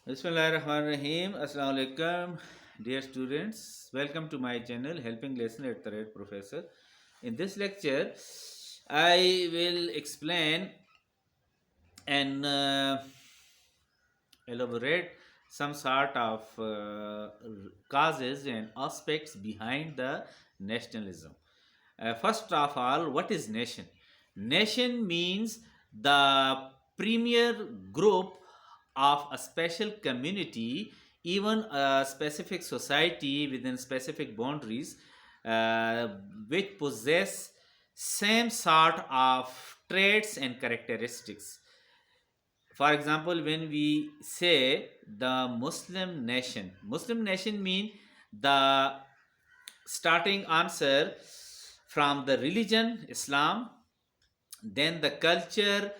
Bismillahirrahmanirrahim. Assalamu alaikum, dear students. Welcome to my channel, Helping Lesson at the Red Professor. In this lecture, I will explain and elaborate some sort of causes and aspects behind the nationalism. First of all, what is nation? Nation means the premier group of a special community, even a specific society within specific boundaries, uh, which possess same sort of traits and characteristics. For example, when we say the Muslim nation mean the starting answer from the religion Islam, then the culture,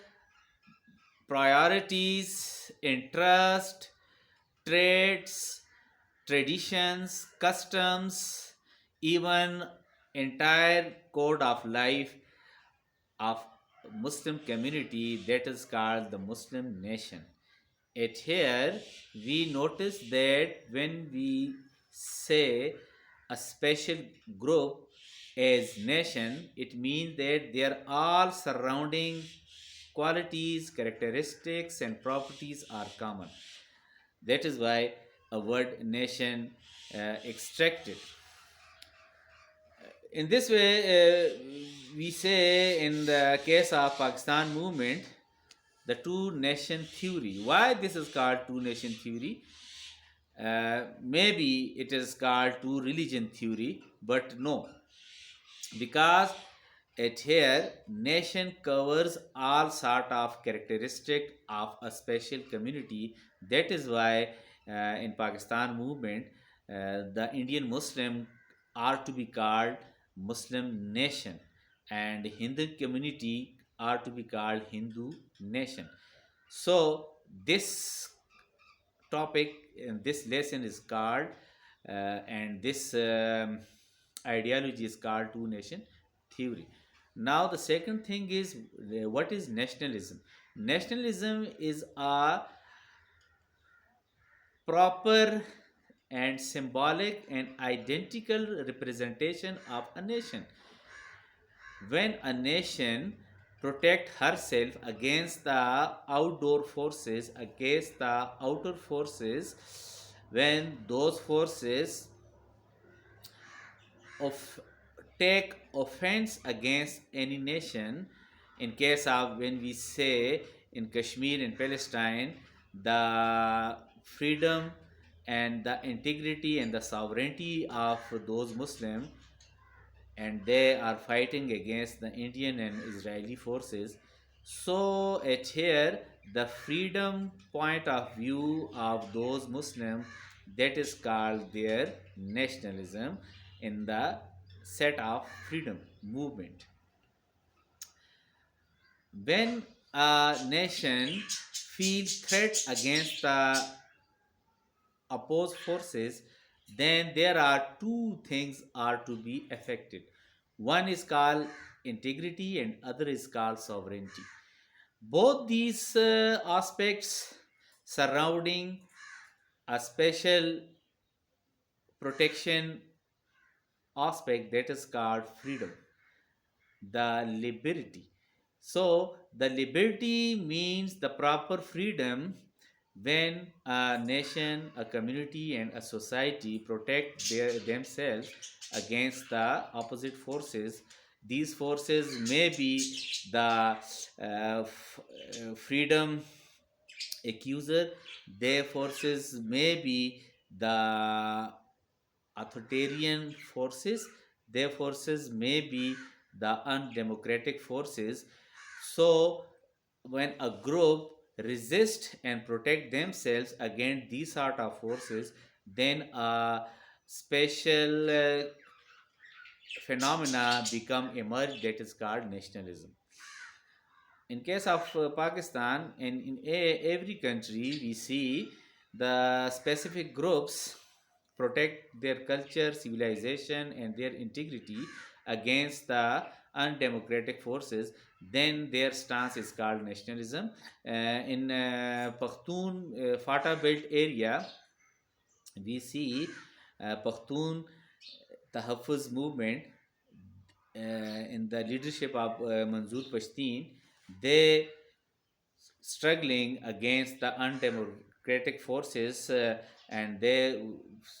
priorities, interest, traits, traditions, customs, even entire code of life of Muslim community, that is called the Muslim nation. At here, we notice that when we say a special group as nation, it means that they are all surrounding qualities, characteristics, and properties are common. That is why a word nation extracted. In this way, we say in the case of Pakistan movement, the two nation theory. Why this is called two nation theory? Maybe it is called two religion theory, but no, because at here nation covers all sort of characteristic of a special community. That is why in Pakistan movement, the Indian Muslim are to be called Muslim nation, and Hindu community are to be called Hindu nation. So this topic in this lesson is called and this ideology is called two nation theory. Now the second thing is, what is nationalism? Nationalism is a proper and symbolic and identical representation of a nation. When a nation protect herself against the outdoor forces, against the outer forces, when those forces of take offense against any nation, in case of when we say in Kashmir and Palestine, the freedom and the integrity and the sovereignty of those Muslims, and they are fighting against the Indian and Israeli forces. So at here, the freedom point of view of those Muslims, that is called their nationalism in the set of freedom movement. When a nation feels threat against the opposed forces, then there are two things are to be affected. One is called integrity and other is called sovereignty. Both these aspects surrounding a special protection aspect, that is called freedom, the liberty. So the liberty means the proper freedom when a nation, a community, and a society protect themselves against the opposite forces. These forces may be the freedom accuser, their forces may be the authoritarian forces, their forces may be the undemocratic forces. So when a group resist and protect themselves against these sort of forces, then a special phenomena become emerged, that is called nationalism. In case of Pakistan and in every country, we see the specific groups protect their culture, civilization, and their integrity against the undemocratic forces. then their stance is called nationalism. In Pakhtun Fata Belt area, we see Pakhtun Tahaffuz movement in the leadership of Manzoor Pashtun. They struggling against the undemocratic forces, and they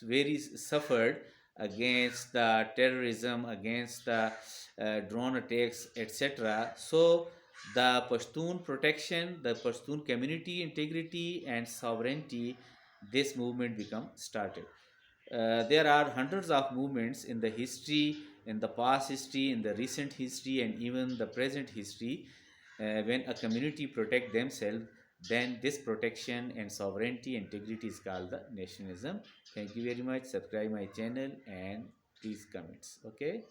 very suffered against the terrorism, against the drone attacks, etc. So the Pashtun protection, the Pashtun community integrity and sovereignty, this movement become started. There are hundreds of movements in the history, in the past history, in the recent history, and even the present history. When a community protect themselves, then this protection and sovereignty integrity is called the nationalism. Thank you very much. Subscribe my channel and please comments. Okay.